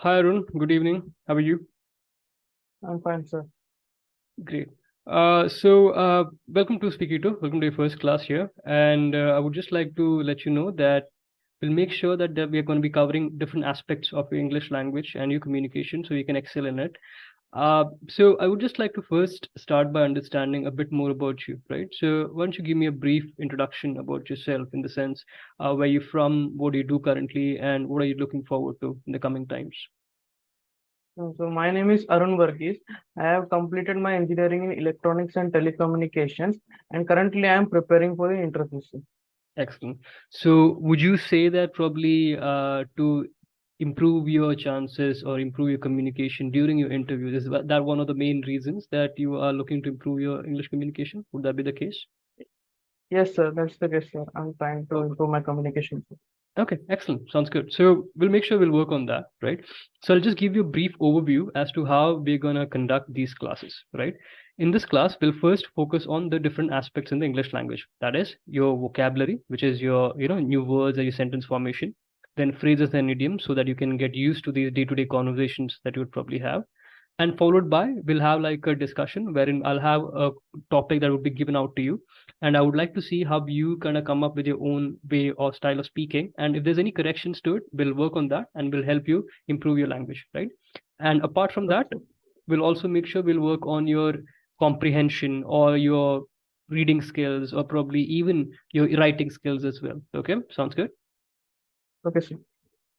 Hi Arun, good evening. How are you? I'm fine, sir. Great. Welcome to Speakito. Welcome to your first class here. And I would just like to let you know that we'll make sure that we are going to be covering different aspects of your English language and your communication so you can excel in it. So I would just like to first start by understanding a bit more about you, right? So why don't you give me a brief introduction about yourself in the sense where you're from, what do you do currently, and what are you looking forward to in the coming times? So my name is Arun Varghese. I have completed my engineering in electronics and telecommunications, and currently I am preparing for the interview. Excellent. So, would you say that probably to improve your chances or improve your communication during your interviews is that one of the main reasons that you are looking to improve your English communication? Would that be the case? Yes, sir. That's the case, sir. I'm trying to improve my communication. Okay, excellent. Sounds good. So we'll make sure we'll work on that, right? So I'll just give you a brief overview as to how we're gonna conduct these classes, right? In this class, we'll first focus on the different aspects in the English language. That is your vocabulary, which is your, new words and your sentence formation, then phrases and idioms so that you can get used to these day-to-day conversations that you would probably have. And followed by, we'll have like a discussion wherein I'll have a topic that would be given out to you and I would like to see how you kind of come up with your own way or style of speaking. And if there's any corrections to it, we'll work on that and we'll help you improve your language, right? And apart from that, Okay. we'll also make sure we'll work on your comprehension or your reading skills or probably even your writing skills as well. Okay, sounds good. Okay, sir.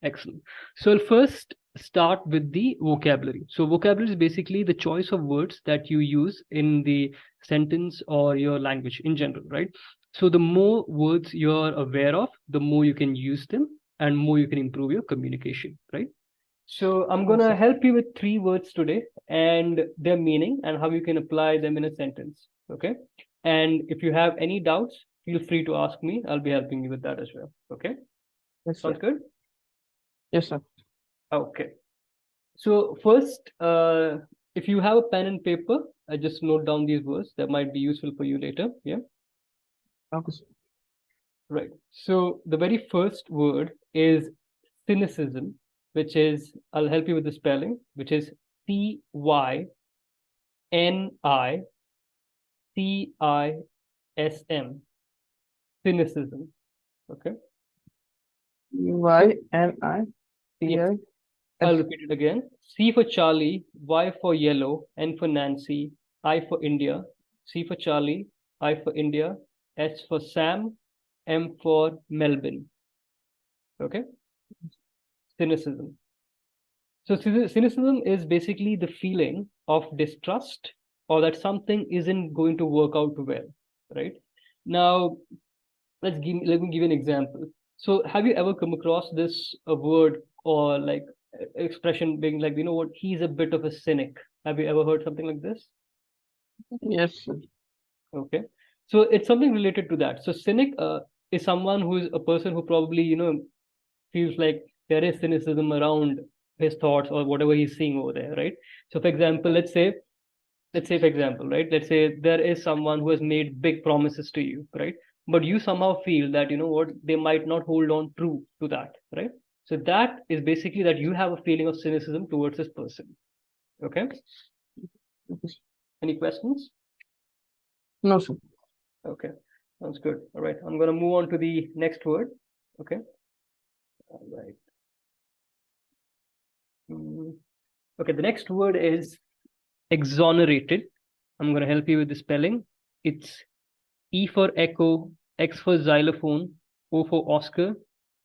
Excellent. So I'll first start with the vocabulary. So vocabulary is basically the choice of words that you use in the sentence or your language in general, right? So the more words you're aware of, the more you can use them and more you can improve your communication, right? So I'm Yes, gonna sir. help you with three words today and their meaning and how you can apply them in a sentence. Okay. And if you have any doubts, feel free to ask me. I'll be helping you with that as well. Okay. Yes, sir. Sounds good? Yes, sir. Okay. So first, if you have a pen and paper, I just note down these words that might be useful for you later. Yeah, Okay, sir. right. So the very first word is cynicism, which is, I'll help you with the spelling, which is Cynism. Cynicism. Okay. So yes, YNICIS. I'll repeat it again. C for Charlie, Y for yellow, N for Nancy, I for India, C for Charlie, I for India, S for Sam, M for Melbourne. Okay? Cynicism. So cynicism is basically the feeling of distrust or that something isn't going to work out well, right? Now, let me give you an example. So have you ever come across this a word or like expression being like, you know what, he's a bit of a cynic? Have you ever heard something like this? Yes, sir. Okay. So it's something related to that. So cynic is someone who is a person who probably, feels like there is cynicism around his thoughts or whatever he's seeing over there, right? So for example, let's say for example, right, let's say there is someone who has made big promises to you, right, but you somehow feel that you know what, they might not hold on true to that, right? So that is basically that you have a feeling of cynicism towards this person. Okay, Okay, sir. any questions? No, sir. Okay, sounds good. All right, I'm going to move on to the next word. Okay, all right. Mm, okay, the next word is exonerated. I'm going to help you with the spelling. It's E for echo, X for xylophone, O for Oscar,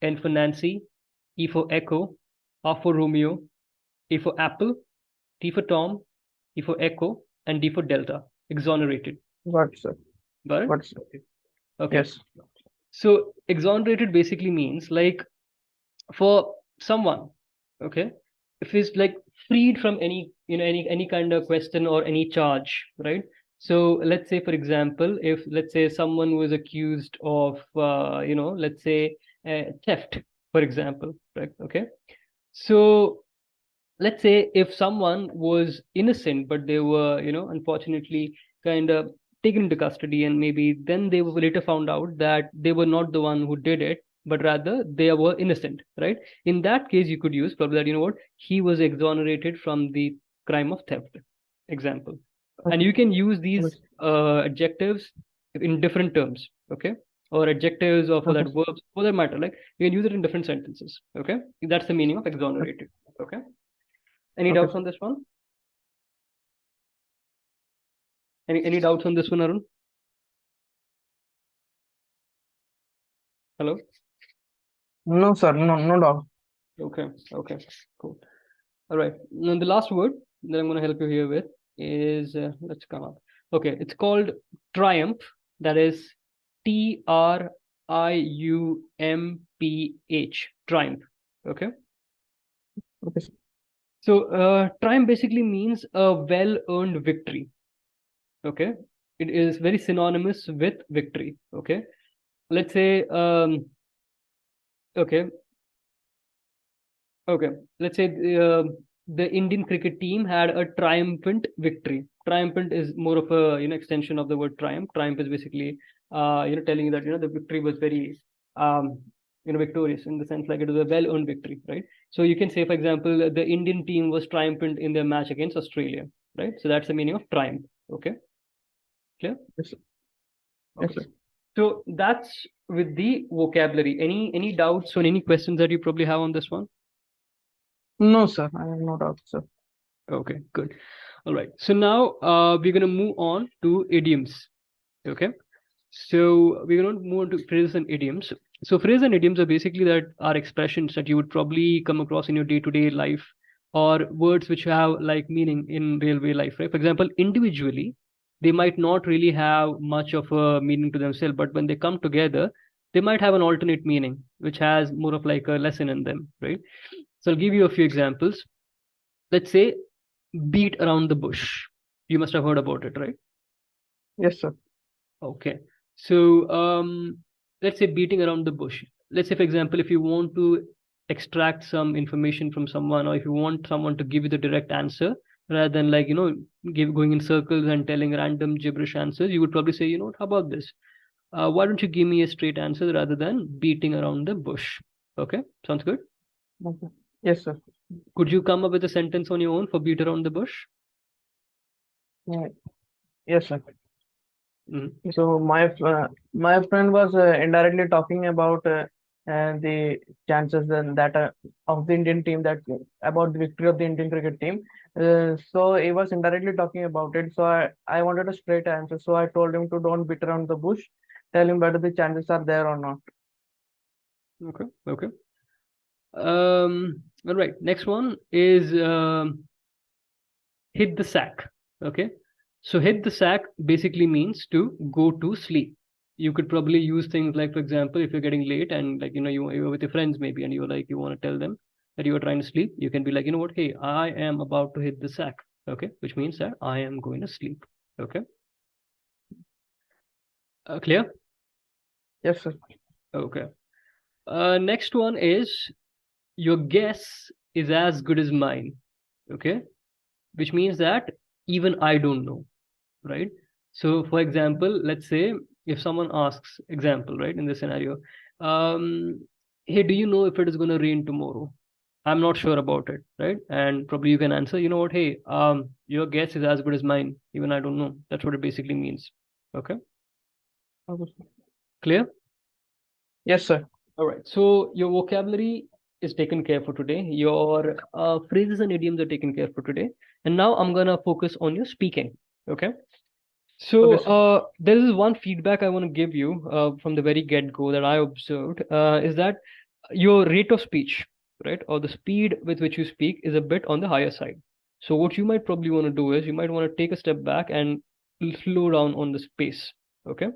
N for Nancy, E for echo, R for Romeo, A for apple, T for Tom, E for echo, and D for Delta. Exonerated. What, sir? Got it? What, sir? Okay. Yes. So exonerated basically means like for someone, okay, if he's like freed from any any kind of question or any charge, right? So let's say for example, if let's say someone was accused of let's say theft, for example, right? Okay, so let's say if someone was innocent but they were unfortunately kind of taken into custody and maybe then they were later found out that they were not the one who did it, but rather they were innocent, right? In that case, you could use probably that, you know what, he was exonerated from the crime of theft, example. And Okay. you can use these Okay. adjectives in different terms, okay? Or adjectives or for that Okay. verbs, for that matter, like you can use it in different sentences, okay? That's the meaning of exonerated, okay? Any Okay. doubts on this one? Any doubts on this one, Arun? Hello? No, sir. No doubt. Okay, okay, cool. All right. And the last word that I'm going to help you here with is let's come up. Okay, it's called triumph. That is triumph. Triumph. Okay. Okay, sir. So triumph basically means a well-earned victory. Okay. It is very synonymous with victory. Okay. Let's say okay. Okay, let's say the Indian cricket team had a triumphant victory. Triumphant is more of a extension of the word triumph. Triumph is basically telling you that the victory was very victorious in the sense like it was a well-earned victory, right? So you can say, for example, the Indian team was triumphant in their match against Australia, right? So that's the meaning of triumph. Okay, clear? Yes, sir. Yes, Okay. sir. So that's with the vocabulary. Any doubts or any questions that you probably have on this one? No, sir. I have no doubt, sir. Okay, good. All right. So now we're going to move on to idioms. Okay. So we're going to move on to phrases and idioms. So phrases and idioms are basically that are expressions that you would probably come across in your day-to-day life, or words which have like meaning in real way life, right? For example, individually, they might not really have much of a meaning to themselves, but when they come together, they might have an alternate meaning, which has more of like a lesson in them, right? So I'll give you a few examples. Let's say beat around the bush. You must have heard about it, right? Yes, sir. Okay. So let's say beating around the bush. Let's say, for example, if you want to extract some information from someone, or if you want someone to give you the direct answer, rather than like, going in circles and telling random gibberish answers, you would probably say, how about this? Why don't you give me a straight answer rather than beating around the bush? Okay, sounds good. Okay. Yes, sir. Could you come up with a sentence on your own for beat around the bush? Yeah. Yes, sir. Mhm. So my friend was indirectly talking about the chances that of the Indian team, that about the victory of the Indian cricket team. So he was indirectly talking about it. So I wanted a straight answer. So I told him to don't beat around the bush. Tell him whether the chances are there or not. Okay, okay. All right. Next one is hit the sack. Okay. So hit the sack basically means to go to sleep. You could probably use things like, for example, if you're getting late and like, you're with your friends maybe and you want to tell them that you are trying to sleep, you can be like, you know what, hey, I am about to hit the sack. Okay. Which means that I am going to sleep. Okay. Clear? Yes, sir. Okay. Next one is your guess is as good as mine. Okay. Which means that even I don't know, right? So, for example, let's say if someone asks, example, right, in this scenario, hey, do you know if it is going to rain tomorrow? I'm not sure about it, right? And probably you can answer, you know what, hey, your guess is as good as mine. Even I don't know. That's what it basically means. Okay, Okay. clear? Yes, sir. All right. So your vocabulary is taken care for today. Your phrases and idioms are taken care for today. And now I'm gonna focus on your speaking. Okay. Okay, So sir. there is one feedback I want to give you from the very get-go that I observed is that your rate of speech, right, or the speed with which you speak is a bit on the higher side. So what you might probably want to do is you might want to take a step back and slow down on the pace. Okay. Okay,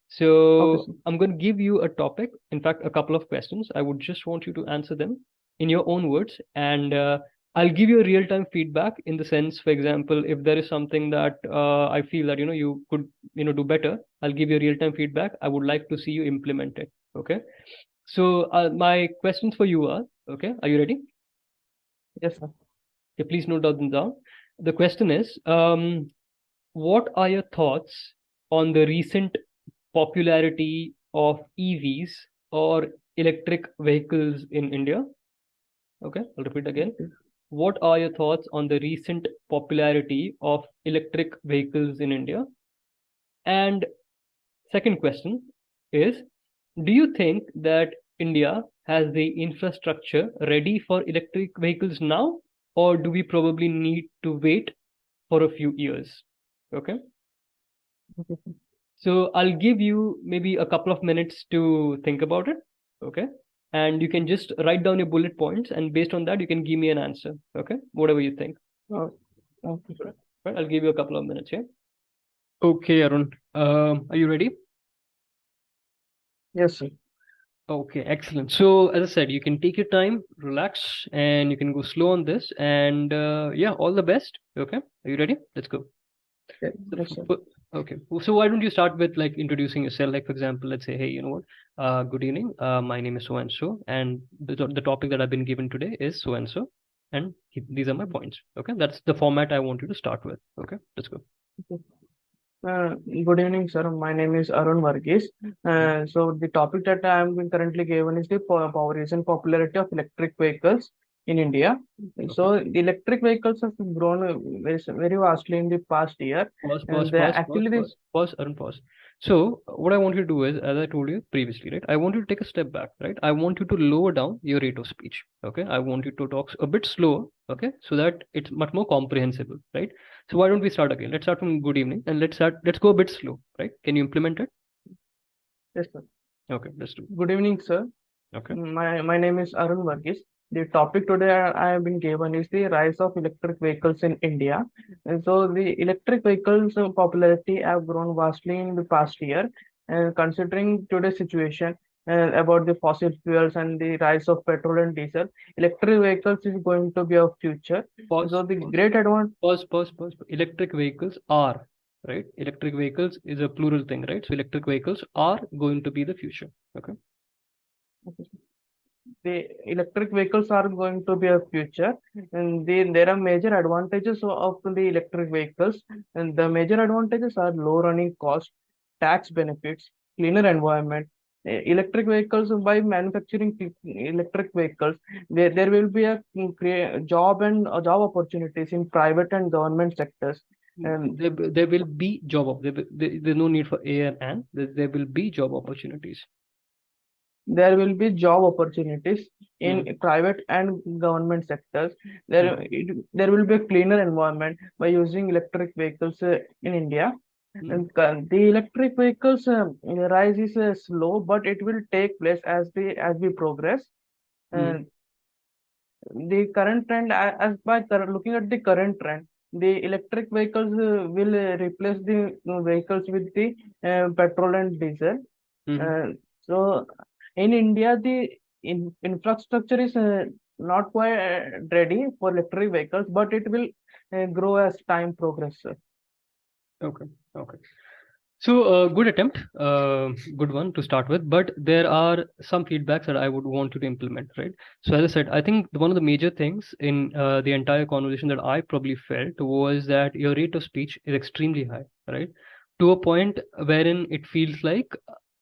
So sir. I'm going to give you a topic, in fact, a couple of questions. I would just want you to answer them in your own words, and I'll give you a real-time feedback in the sense, for example, if there is something that I feel that you could do better, I'll give you a real-time feedback. I would like to see you implement it. Okay. So my questions for you are, okay, are you ready? Yes, sir. Okay, please note them down. The question is, what are your thoughts on the recent popularity of EVs or electric vehicles in India. Okay, I'll repeat again. What are your thoughts on the recent popularity of electric vehicles in India? And second question is, do you think that India has the infrastructure ready for electric vehicles now, or do we probably need to wait for a few years? Okay. Okay. So I'll give you maybe a couple of minutes to think about it. Okay. And you can just write down your bullet points, and based on that, you can give me an answer. Okay. Whatever you think. Oh, okay, sir. Right. I'll give you a couple of minutes here. Okay, Arun. Are you ready? Yes, sir. Okay, excellent. So, as I said, you can take your time, relax, and you can go slow on this. And yeah, all the best. Okay. Are you ready? Let's go. Yes, sir. Okay. So why don't you start with like introducing yourself? Like for example, let's say, hey, you know what? Good evening. My name is so and so, and the topic that I've been given today is so and so, and these are my points. Okay, that's the format I want you to start with. Okay, let's go. Okay. Good evening, sir. My name is Arun Varghese. So the topic that I am being currently given is the recent popularity of electric vehicles in India. Okay. So the electric vehicles have grown very vastly in the past year, Pause, pause, and they pause, pause, actually pause, this. pause, Arun, pause. So, what I want you to do is, as I told you previously, right? I want you to take a step back, right? I want you to lower down your rate of speech, okay? I want you to talk a bit slower, okay? So that it's much more comprehensible, right? So, why don't we start again? Let's start from good evening and let's go a bit slow, right? Can you implement it? Yes, sir. Okay, let's do. Good evening, sir. Okay. My name is Arun Varghese. The topic today I have been given is the rise of electric vehicles in India. And so the electric vehicles popularity have grown vastly in the past year. And considering today's situation about the fossil fuels and the rise of petrol and diesel, electric vehicles is going to be our future. Pause, So the pause, great advantage. pause. Electric vehicles are, right? Electric vehicles is a plural thing, right? So, electric vehicles are going to be the future, okay? The electric vehicles are going to be a future, and there are major advantages of the electric vehicles, and the major advantages are low running cost, tax benefits, cleaner environment. Electric vehicles, by manufacturing electric vehicles, there will be a job and job opportunities in private and government sectors. And There will be there's no need for a and there will be job opportunities. there will be job opportunities in Mm. private and government sectors. Mm. There will be a cleaner environment by using electric vehicles in India. Mm. And the electric vehicles rise is slow, but it will take place as we progress. Mm. And the current trend, looking at the current trend, the electric vehicles will replace the vehicles with the petrol and diesel. Mhm. So in India, the infrastructure is not quite ready for electric vehicles, but it will grow as time progresses. Okay. Okay. So, good attempt, good one to start with, but there are some feedbacks that I would want you to implement, right? So, as I said, I think one of the major things in the entire conversation that I probably felt was that your rate of speech is extremely high, right? To a point wherein it feels like,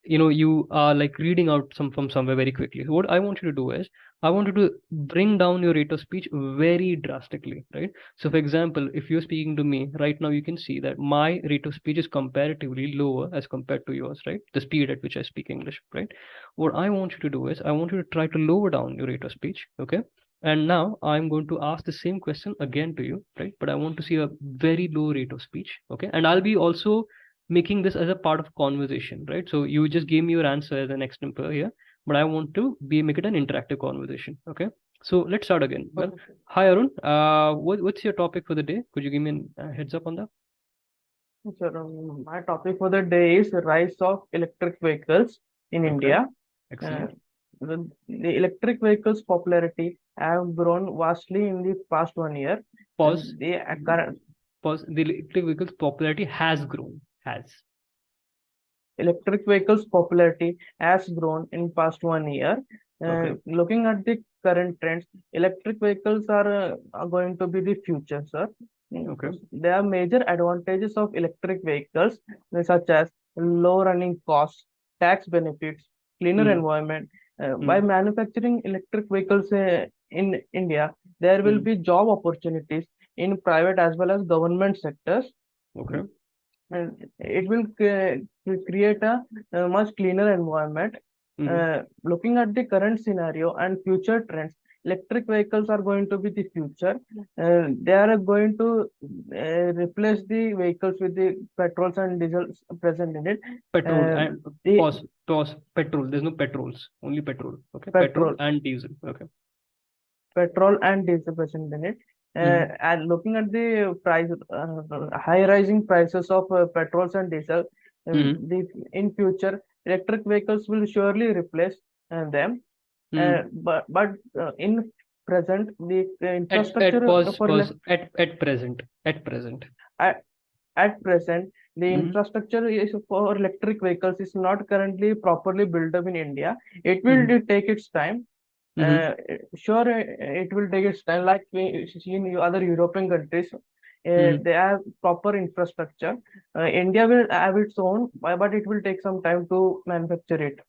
you are like reading out from somewhere very quickly. So what I want you to do is, I want you to bring down your rate of speech very drastically, right? So, for example, if you're speaking to me right now, you can see that my rate of speech is comparatively lower as compared to yours, right? The speed at which I speak English, right? What I want you to do is, I want you to try to lower down your rate of speech, okay? And now I'm going to ask the same question again to you, right? But I want to see a very low rate of speech, okay? And I'll be also making this as a part of conversation, right? So you just gave me your answer as an example here, but I want to make it an interactive conversation, okay? So let's start again. Well, Okay. hi Arun. What's your topic for the day? Could you give me a heads up on that? So my topic for the day is rise of electric vehicles in Okay, India. Uh, excellent. the electric vehicles popularity have grown vastly in the past 1 year, Pause. and the current Pause. The electric vehicles popularity has grown. Has. electric vehicles popularity has grown in past 1 year. Okay. Looking at the current trends, electric vehicles are going to be the future, sir. Okay. There are major advantages of electric vehicles, such as low running costs, tax benefits, cleaner Mm. environment. By manufacturing electric vehicles in India, there will be job opportunities in private as well as government sectors. Okay. And it will create a much cleaner environment. Looking at the current scenario and future trends, electric vehicles are going to be the future. They are going to replace the vehicles with the petrols and diesels present in it. Petrol and The pause. Petrol. There's no petrols. Only petrol. Okay. Petrol and diesel. Okay. Petrol and diesel present in it. And looking at the price, high rising prices of petrols and diesel, in future, electric vehicles will surely replace them. But in present, the infrastructure at present. At present, the infrastructure is for electric vehicles is not currently properly built up in India. It will take its time. Sure, it will take its time. Like we see in other European countries, they have proper infrastructure. India will have its own, but it will take some time to manufacture it.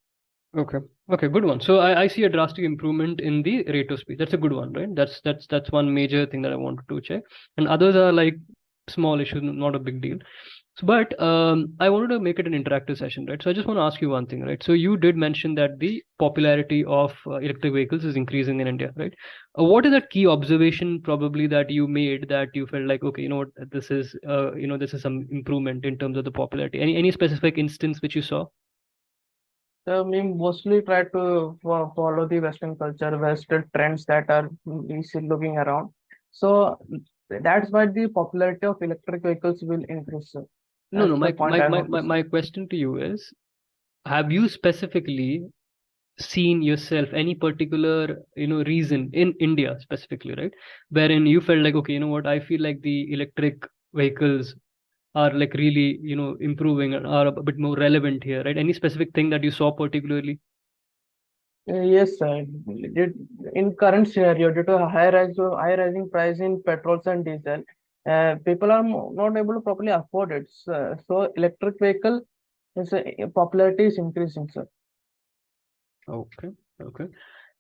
Okay, good one. So I see a drastic improvement in the rate of speed. That's a good one, right? That's one major thing that I wanted to check. And others are like small issues, not a big deal. So, but I wanted to make it an interactive session, right? So I just want to ask you one thing, right? So you did mention that the popularity of electric vehicles is increasing in India, right? What is that key observation probably that you made that you felt like, okay, you know what, this is this is some improvement in terms of the popularity. Any specific instance which you saw? So we mostly try to follow the Western culture, Western trends that are we see looking around. So that's why the popularity of electric vehicles will increase. So No. that's the point I want to say. My question to you is, have you specifically seen yourself any particular reason in India specifically, right, wherein you felt like, okay, you know what, I feel like the electric vehicles are like really improving and are a bit more relevant here, right? Any specific thing that you saw particularly? Yes, sir. In current scenario, due to high rising price in petrols and diesel, people are not able to properly afford it. So electric vehicle is popularity is increasing, sir. Okay.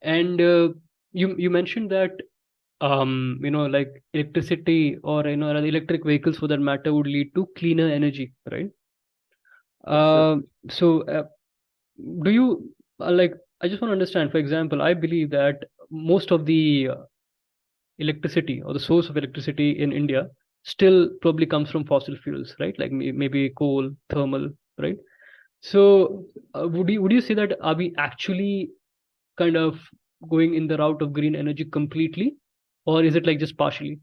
And you mentioned that like electricity or rather electric vehicles for that matter would lead to cleaner energy, right? Yes, sir. So do you like, I just want to understand, for example, I believe that most of the electricity or the source of electricity in India still probably comes from fossil fuels, right? Like maybe coal, thermal, right? So would you say that are we actually kind of going in the route of green energy completely, or is it like just partially?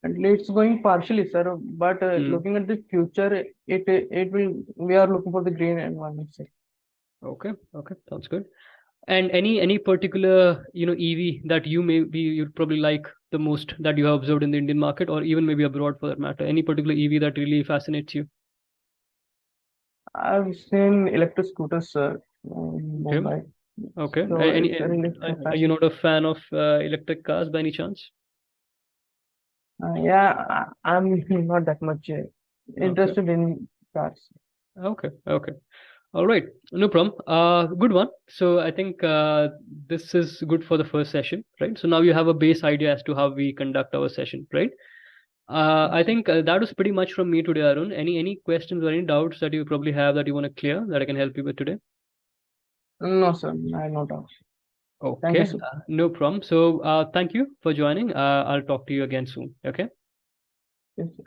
And it's going partially, sir. But looking at the future, it will. We are looking for the green environment, sir. Okay, sounds good. And any particular EV that you'd probably like the most that you have observed in the Indian market, or even maybe abroad for that matter? Any particular EV that really fascinates you? I've seen electric scooters, sir, in Okay. Mumbai. Okay. So Any, it's really are you not a fan of electric cars by any chance? yeah, I'm not that much Okay. interested in cars. Okay. All right. No problem. Good one. So I think this is good for the first session, right? So now you have a base idea as to how we conduct our session, right? I think that was pretty much from me today, Arun. Any questions or any doubts that you probably have that you want to clear that I can help you with today? No, sir, I have no doubt. Thank you, Okay, sir. no problem. So thank you for joining. I'll talk to you again soon. Okay. Yes, sir.